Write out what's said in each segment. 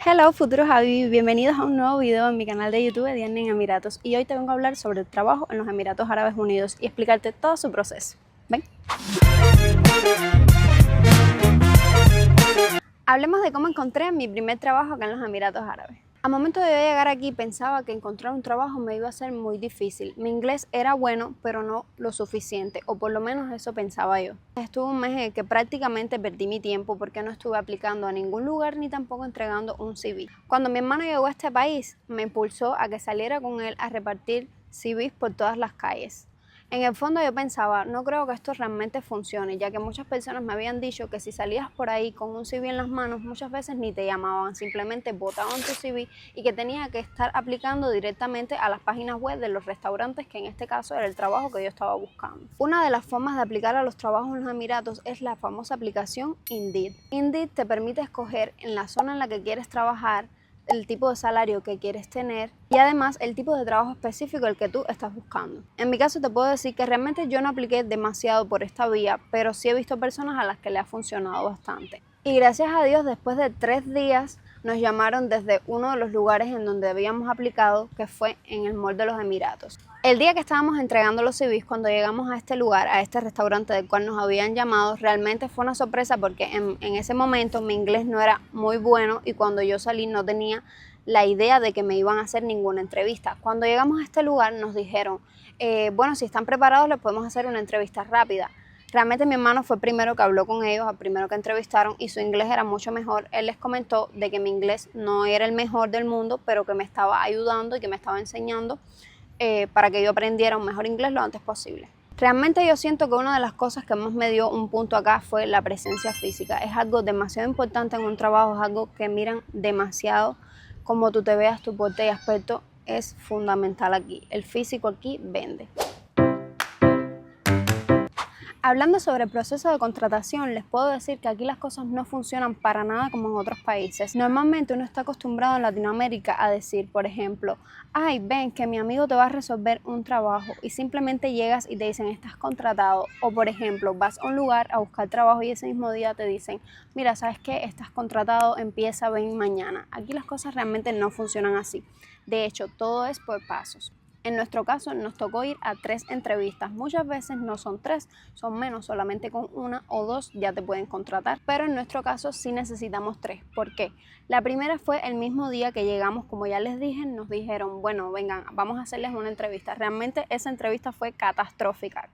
Hello, futuros Javi, bienvenidos a un nuevo video en mi canal de YouTube de Diana en Emiratos, y hoy te vengo a hablar sobre el trabajo en los Emiratos Árabes Unidos y explicarte todo su proceso. ¿Ven? Hablemos de cómo encontré mi primer trabajo acá en los Emiratos Árabes. Al momento de yo llegar aquí pensaba que encontrar un trabajo me iba a ser muy difícil. Mi inglés era bueno, pero no lo suficiente, o por lo menos eso pensaba yo. Estuve un mes en el que prácticamente perdí mi tiempo porque no estuve aplicando a ningún lugar ni tampoco entregando un CV. Cuando mi hermano llegó a este país, me impulsó a que saliera con él a repartir CVs por todas las calles. En el fondo yo pensaba, no creo que esto realmente funcione, ya que muchas personas me habían dicho que si salías por ahí con un CV en las manos, muchas veces ni te llamaban, simplemente botaban tu CV y que tenías que estar aplicando directamente a las páginas web de los restaurantes, que en este caso era el trabajo que yo estaba buscando. Una de las formas de aplicar a los trabajos en los Emiratos es la famosa aplicación Indeed. Indeed te permite escoger en la zona en la que quieres trabajar, el tipo de salario que quieres tener y además el tipo de trabajo específico el que tú estás buscando. En mi caso te puedo decir que realmente yo no apliqué demasiado por esta vía, pero sí he visto personas a las que le ha funcionado bastante. Y gracias a Dios, después de 3 días nos llamaron desde uno de los lugares en donde habíamos aplicado, que fue en el Mall de los Emiratos. El día que estábamos entregando los CVs, cuando llegamos a este lugar, a este restaurante del cual nos habían llamado, realmente fue una sorpresa porque en ese momento mi inglés no era muy bueno y cuando yo salí no tenía la idea de que me iban a hacer ninguna entrevista. Cuando llegamos a este lugar nos dijeron, bueno, si están preparados les podemos hacer una entrevista rápida. Realmente mi hermano fue el primero que habló con ellos, el primero que entrevistaron, y su inglés era mucho mejor. Él les comentó de que mi inglés no era el mejor del mundo, pero que me estaba ayudando y que me estaba enseñando para que yo aprendiera un mejor inglés lo antes posible. Realmente yo siento que una de las cosas que más me dio un punto acá fue la presencia física. Es algo demasiado importante en un trabajo, es algo que miran demasiado. Como tú te veas, tu porte y aspecto es fundamental aquí. El físico aquí vende. Hablando sobre el proceso de contratación, les puedo decir que aquí las cosas no funcionan para nada como en otros países. Normalmente uno está acostumbrado en Latinoamérica a decir, por ejemplo, ay, ven que mi amigo te va a resolver un trabajo, y simplemente llegas y te dicen estás contratado. O por ejemplo, vas a un lugar a buscar trabajo y ese mismo día te dicen, mira, ¿sabes qué? Estás contratado, empieza, ven mañana. Aquí las cosas realmente no funcionan así. De hecho, todo es por pasos. En nuestro caso nos tocó ir a 3 entrevistas. Muchas veces no son 3, son menos, solamente con 1 o 2 ya te pueden contratar. Pero en nuestro caso sí necesitamos 3. ¿Por qué? La primera fue el mismo día que llegamos, como ya les dije, nos dijeron, bueno, vengan, vamos a hacerles una entrevista. Realmente esa entrevista fue catastrófica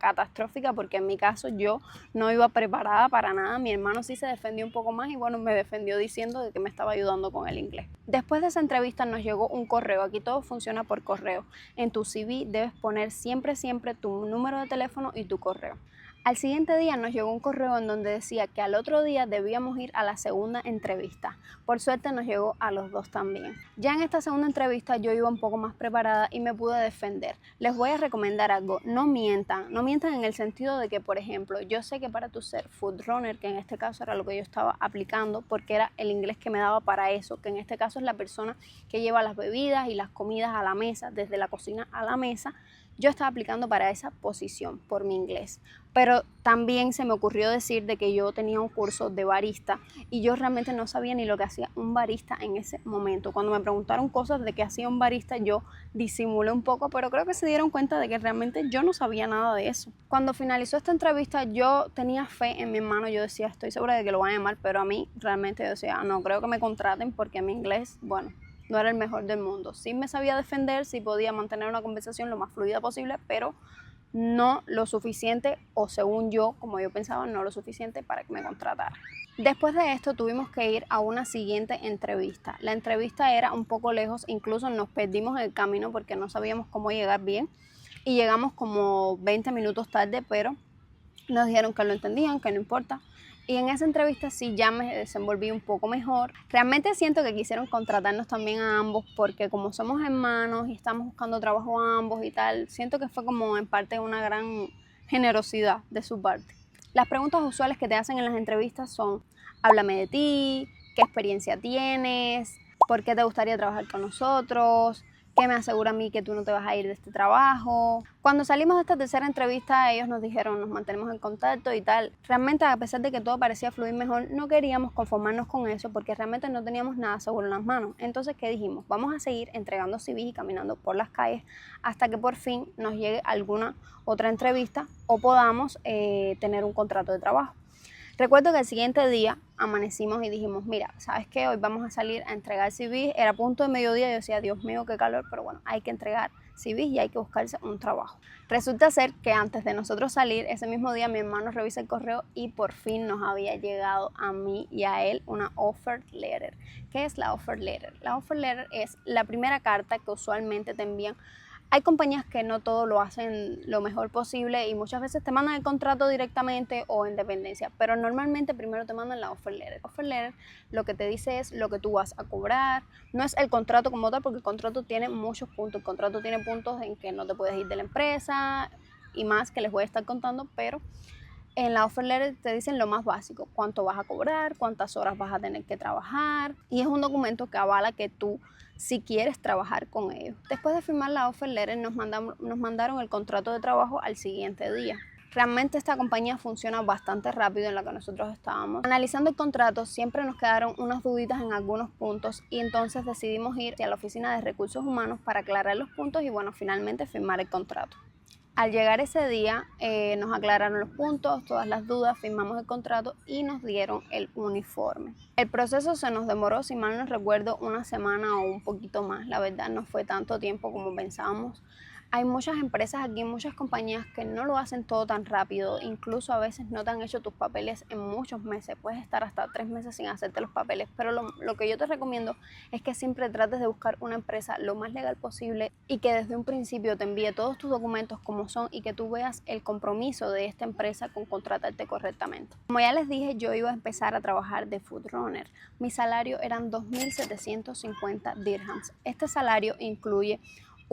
porque en mi caso yo no iba preparada para nada. Mi hermano sí se defendió un poco más y bueno, me defendió diciendo de que me estaba ayudando con el inglés. Después de esa entrevista nos llegó un correo. Aquí todo funciona por correo. En tu CV debes poner siempre tu número de teléfono y tu correo. Al siguiente día nos llegó un correo en donde decía que al otro día debíamos ir a la segunda entrevista. Por suerte nos llegó a los 2 también. Ya en esta segunda entrevista yo iba un poco más preparada y me pude defender. Les voy a recomendar algo, no mientan en el sentido de que, por ejemplo, yo sé que para tu ser food runner, que en este caso era lo que yo estaba aplicando porque era el inglés que me daba para eso, que en este caso es la persona que lleva las bebidas y las comidas a la mesa, desde la cocina a la mesa, yo estaba aplicando para esa posición por mi inglés. Pero también se me ocurrió decir de que yo tenía un curso de barista y yo realmente no sabía ni lo que hacía un barista en ese momento. Cuando me preguntaron cosas de qué hacía un barista, yo disimulé un poco, pero creo que se dieron cuenta de que realmente yo no sabía nada de eso. Cuando finalizó esta entrevista, yo tenía fe en mi hermano. Yo decía, estoy segura de que lo van a llamar, pero a mí realmente yo decía, no creo que me contraten porque mi inglés, bueno, no era el mejor del mundo. Sí me sabía defender, sí podía mantener una conversación lo más fluida posible, pero no lo suficiente, o según yo, como yo pensaba, no lo suficiente para que me contratara. Después de esto tuvimos que ir a una siguiente entrevista. La entrevista era un poco lejos, incluso nos perdimos en el camino porque no sabíamos cómo llegar bien y llegamos como 20 minutos tarde, pero nos dijeron que lo entendían, que no importa. Y en esa entrevista sí ya me desenvolví un poco mejor. Realmente siento que quisieron contratarnos también a ambos porque como somos hermanos y estamos buscando trabajo a ambos y tal, siento que fue como en parte una gran generosidad de su parte. Las preguntas usuales que te hacen en las entrevistas son, háblame de ti, qué experiencia tienes, por qué te gustaría trabajar con nosotros, ¿Qué me asegura a mí que tú no te vas a ir de este trabajo? Cuando salimos de esta tercera entrevista, ellos nos dijeron, nos mantenemos en contacto y tal. Realmente, a pesar de que todo parecía fluir mejor, no queríamos conformarnos con eso porque realmente no teníamos nada seguro en las manos. Entonces, ¿qué dijimos? Vamos a seguir entregando CVs y caminando por las calles hasta que por fin nos llegue alguna otra entrevista o podamos tener un contrato de trabajo. Recuerdo que el siguiente día amanecimos y dijimos, mira, ¿sabes qué? Hoy vamos a salir a entregar CVs. Era punto de mediodía y yo decía, Dios mío, qué calor, pero bueno, hay que entregar CVs y hay que buscarse un trabajo. Resulta ser que antes de nosotros salir, ese mismo día mi hermano revisa el correo y por fin nos había llegado a mí y a él una offer letter. ¿Qué es la offer letter? La offer letter es la primera carta que usualmente te envían. Hay compañías que no todo lo hacen lo mejor posible y muchas veces te mandan el contrato directamente o en dependencia, pero normalmente primero te mandan la offer letter. Offer letter lo que te dice es lo que tú vas a cobrar, no es el contrato como tal porque el contrato tiene muchos puntos, el contrato tiene puntos en que no te puedes ir de la empresa y más que les voy a estar contando, pero en la offer letter te dicen lo más básico, cuánto vas a cobrar, cuántas horas vas a tener que trabajar y es un documento que avala que tú si quieres trabajar con ellos. Después de firmar la offer letter nos mandaron el contrato de trabajo al siguiente día. Realmente esta compañía funciona bastante rápido en la que nosotros estábamos. Analizando el contrato siempre nos quedaron unas duditas en algunos puntos y entonces decidimos ir a la oficina de recursos humanos para aclarar los puntos y bueno, finalmente firmar el contrato. Al llegar ese día nos aclararon los puntos, todas las dudas, firmamos el contrato y nos dieron el uniforme. El proceso se nos demoró, si mal no recuerdo, una semana o un poquito más. La verdad no fue tanto tiempo como pensábamos. Hay muchas empresas aquí, muchas compañías que no lo hacen todo tan rápido. Incluso a veces no te han hecho tus papeles en muchos meses. Puedes estar hasta 3 meses sin hacerte los papeles. Pero lo que yo te recomiendo es que siempre trates de buscar una empresa lo más legal posible y que desde un principio te envíe todos tus documentos como son y que tú veas el compromiso de esta empresa con contratarte correctamente. Como ya les dije, yo iba a empezar a trabajar de food runner. Mi salario eran 2.750 dirhams. Este salario incluye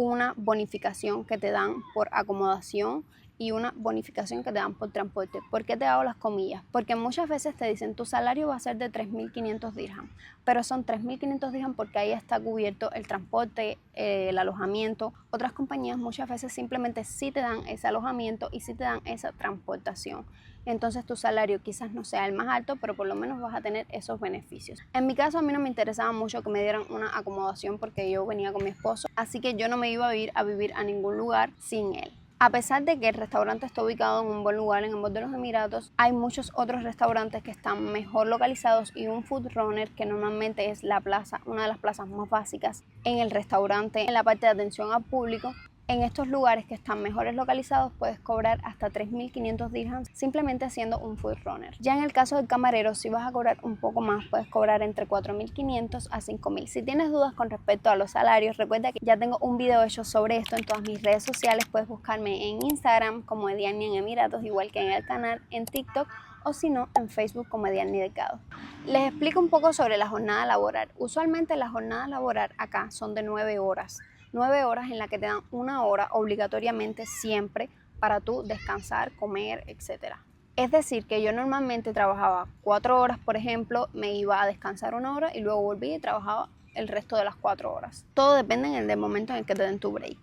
una bonificación que te dan por acomodación y una bonificación que te dan por transporte. ¿Por qué te hago las comillas? Porque muchas veces te dicen tu salario va a ser de 3.500 dirham, pero son 3.500 dirham porque ahí está cubierto el transporte, el alojamiento. Otras compañías muchas veces simplemente sí te dan ese alojamiento y sí te dan esa transportación. Entonces tu salario quizás no sea el más alto, pero por lo menos vas a tener esos beneficios. En mi caso a mí no me interesaba mucho que me dieran una acomodación porque yo venía con mi esposo, así que yo no me iba a ir a vivir a ningún lugar sin él. A pesar de que el restaurante está ubicado en un buen lugar en ambos de los Emiratos, hay muchos otros restaurantes que están mejor localizados y un food runner que normalmente es la plaza, una de las plazas más básicas en el restaurante, en la parte de atención al público. En estos lugares que están mejores localizados puedes cobrar hasta 3.500 dirhams simplemente haciendo un food runner. Ya en el caso del camarero, si vas a cobrar un poco más, puedes cobrar entre 4.500 a 5.000. Si tienes dudas con respecto a los salarios, recuerda que ya tengo un video hecho sobre esto en todas mis redes sociales. Puedes buscarme en Instagram como Ediarni en Emiratos, igual que en el canal, en TikTok o si no en Facebook como Ediarni Delgado. Les explico un poco sobre la jornada laboral. Usualmente la jornada laboral acá son de 9 horas. 9 horas en la que te dan una hora obligatoriamente siempre para tú descansar, comer, etc. Es decir, que yo normalmente trabajaba 4 horas, por ejemplo, me iba a descansar una hora y luego volví y trabajaba el resto de las 4 horas. Todo depende del momento en el que te den tu break.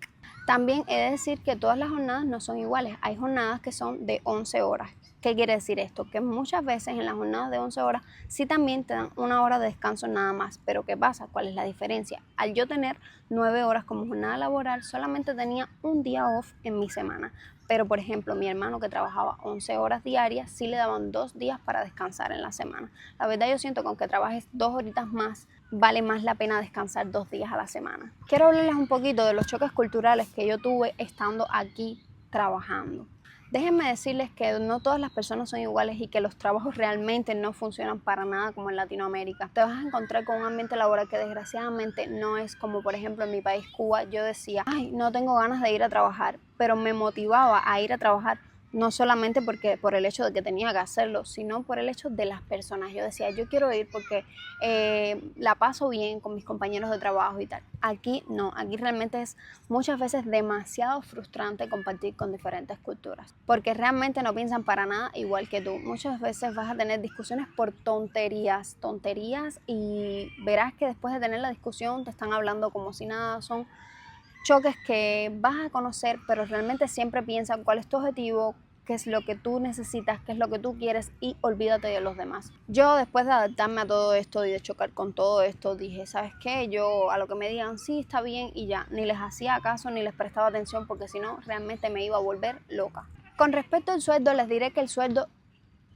También he de decir que todas las jornadas no son iguales. Hay jornadas que son de 11 horas. ¿Qué quiere decir esto? Que muchas veces en las jornadas de 11 horas sí también te dan una hora de descanso nada más. Pero ¿qué pasa? ¿Cuál es la diferencia? Al yo tener 9 horas como jornada laboral, solamente tenía un día off en mi semana. Pero, por ejemplo, mi hermano que trabajaba 11 horas diarias, sí le daban 2 días para descansar en la semana. La verdad yo siento que aunque trabajes 2 horitas más, vale más la pena descansar 2 días a la semana. Quiero hablarles un poquito de los choques culturales que yo tuve estando aquí trabajando. Déjenme decirles que no todas las personas son iguales y que los trabajos realmente no funcionan para nada como en Latinoamérica. Te vas a encontrar con un ambiente laboral que desgraciadamente no es como por ejemplo en mi país, Cuba. Yo decía, ay, no tengo ganas de ir a trabajar, pero me motivaba a ir a trabajar. No solamente por el hecho de que tenía que hacerlo, sino por el hecho de las personas. Yo decía, yo quiero ir porque la paso bien con mis compañeros de trabajo y tal. Aquí no, aquí realmente es muchas veces demasiado frustrante compartir con diferentes culturas, porque realmente no piensan para nada igual que tú. Muchas veces vas a tener discusiones por tonterías y verás que después de tener la discusión te están hablando como si nada. Son choques que vas a conocer, pero realmente siempre piensa cuál es tu objetivo, qué es lo que tú necesitas, qué es lo que tú quieres y olvídate de los demás. Yo después de adaptarme a todo esto y de chocar con todo esto, dije, ¿sabes qué? Yo a lo que me digan, sí, está bien y ya, ni les hacía caso ni les prestaba atención porque si no, realmente me iba a volver loca. Con respecto al sueldo, les diré que el sueldo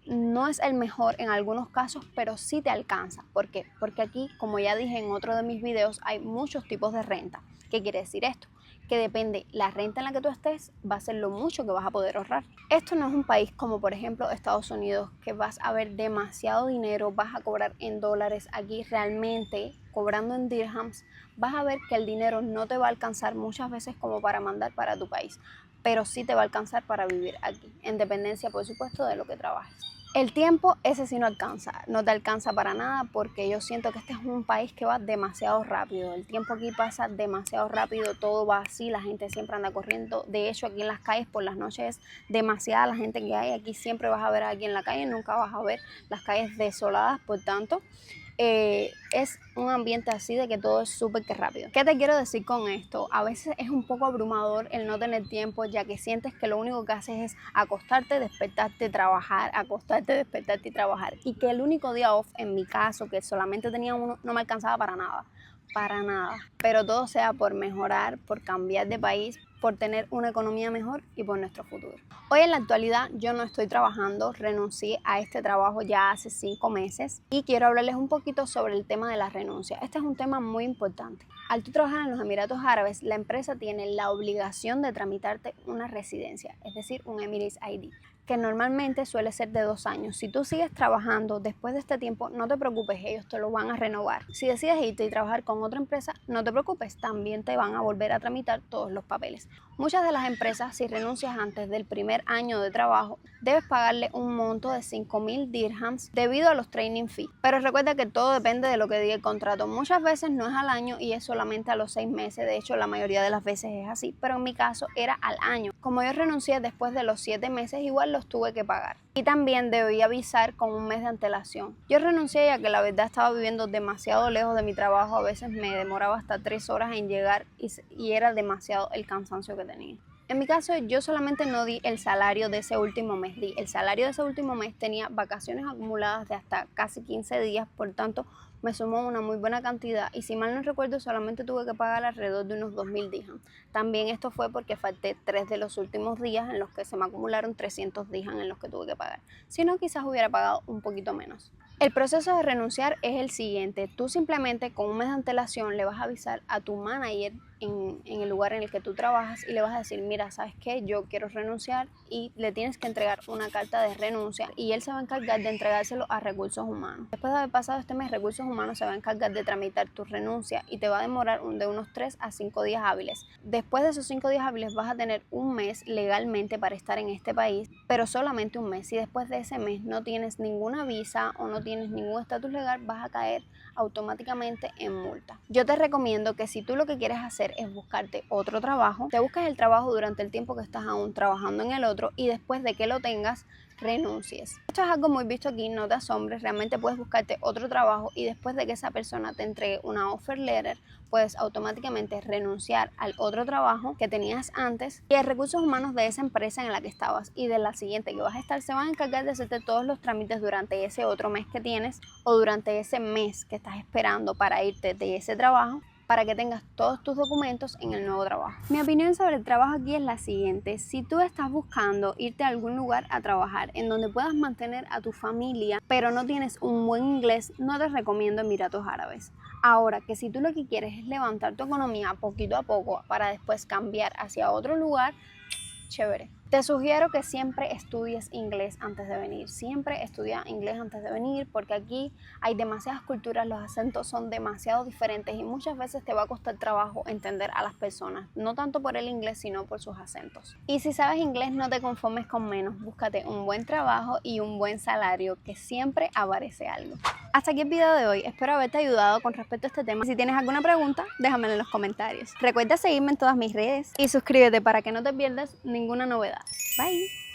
no es el mejor en algunos casos, pero sí te alcanza. ¿Por qué? Porque aquí, como ya dije en otro de mis videos, hay muchos tipos de renta. ¿Qué quiere decir esto? Que depende la renta en la que tú estés, va a ser lo mucho que vas a poder ahorrar. Esto no es un país como por ejemplo Estados Unidos, que vas a ver demasiado dinero, vas a cobrar en dólares. Aquí realmente, cobrando en dirhams, vas a ver que el dinero no te va a alcanzar muchas veces como para mandar para tu país, pero sí te va a alcanzar para vivir aquí, en dependencia por supuesto de lo que trabajes. El tiempo, ese sí no alcanza, no te alcanza para nada porque yo siento que este es un país que va demasiado rápido. El tiempo aquí pasa demasiado rápido, todo va así, la gente siempre anda corriendo. De hecho, aquí en las calles por las noches es demasiada la gente que hay. Aquí siempre vas a ver a alguien en la calle, nunca vas a ver las calles desoladas, por tanto, es un ambiente así de que todo es súper que rápido. ¿Qué te quiero decir con esto? A veces es un poco abrumador el no tener tiempo, ya que sientes que lo único que haces es acostarte, despertarte, trabajar, acostarte, despertarte y trabajar. Y que el único día off, en mi caso, que solamente tenía uno, no me alcanzaba para nada. Para nada. Pero todo sea por mejorar, por cambiar de país, por tener una economía mejor y por nuestro futuro. Hoy en la actualidad yo no estoy trabajando, renuncié a este trabajo ya hace 5 meses y quiero hablarles un poquito sobre el tema de la renuncia. Este es un tema muy importante. Al tú trabajar en los Emiratos Árabes, la empresa tiene la obligación de tramitarte una residencia, es decir, un Emirates ID, que normalmente suele ser de 2 años. Si tú sigues trabajando después de este tiempo, no te preocupes, ellos te lo van a renovar. Si decides irte y trabajar con otra empresa, no te preocupes, también te van a volver a tramitar todos los papeles. Muchas de las empresas, si renuncias antes del primer año de trabajo, debes pagarle un monto de 5.000 dirhams debido a los training fees. Pero recuerda que todo depende de lo que diga el contrato. Muchas veces no es al año y es solamente a los 6 meses. De hecho, la mayoría de las veces es así, pero en mi caso era al año. Como yo renuncié después de los 7 meses, igual los tuve que pagar. Y también debí avisar con un mes de antelación. Yo renuncié ya que la verdad estaba viviendo demasiado lejos de mi trabajo. A veces me demoraba hasta 3 horas en llegar y era demasiado el cansancio que tenía. En mi caso, yo solamente no di el salario de ese último mes. Di el salario de ese último mes, tenía vacaciones acumuladas de hasta casi 15 días, por tanto, me sumó una muy buena cantidad y si mal no recuerdo solamente tuve que pagar alrededor de unos 2.000 dirhams. También esto fue porque falté 3 de los últimos días en los que se me acumularon 300 dirhams en los que tuve que pagar. Si no, quizás hubiera pagado un poquito menos. El proceso de renunciar es el siguiente. Tú simplemente con un mes de antelación le vas a avisar a tu manager en el lugar en el que tú trabajas y le vas a decir, mira, ¿sabes qué? Yo quiero renunciar y le tienes que entregar una carta de renuncia y él se va a encargar de entregárselo a Recursos Humanos. Después de haber pasado este mes, Recursos Humanos se va a encargar de tramitar tu renuncia y te va a demorar de unos 3 a 5 días hábiles. Después de esos 5 días hábiles vas a tener un mes legalmente para estar en este país, pero solamente un mes. Si después de ese mes no tienes ninguna visa o no tienes ningún estatus legal, vas a caer automáticamente en multa. Yo te recomiendo que si tú lo que quieres hacer es buscarte otro trabajo, te busques el trabajo durante el tiempo que estás aún trabajando en el otro y después de que lo tengas, renuncies. Esto es algo muy visto aquí, no te asombres, realmente puedes buscarte otro trabajo y después de que esa persona te entregue una offer letter, puedes automáticamente renunciar al otro trabajo que tenías antes y a Recursos Humanos de esa empresa en la que estabas y de la siguiente que vas a estar se van a encargar de hacerte todos los trámites durante ese otro mes que tienes o durante ese mes que estás esperando para irte de ese trabajo, para que tengas todos tus documentos en el nuevo trabajo. Mi opinión sobre el trabajo aquí es la siguiente: si tú estás buscando irte a algún lugar a trabajar en donde puedas mantener a tu familia, pero no tienes un buen inglés, no te recomiendo Emiratos Árabes. Ahora, que si tú lo que quieres es levantar tu economía poquito a poco para después cambiar hacia otro lugar, chévere. Te sugiero que siempre estudies inglés antes de venir. Siempre estudia inglés antes de venir porque aquí hay demasiadas culturas, los acentos son demasiado diferentes y muchas veces te va a costar trabajo entender a las personas. No tanto por el inglés, sino por sus acentos. Y si sabes inglés, no te conformes con menos. Búscate un buen trabajo y un buen salario, que siempre aparece algo. Hasta aquí el video de hoy. Espero haberte ayudado con respecto a este tema. Si tienes alguna pregunta, déjamela en los comentarios. Recuerda seguirme en todas mis redes y suscríbete para que no te pierdas ninguna novedad. Bye.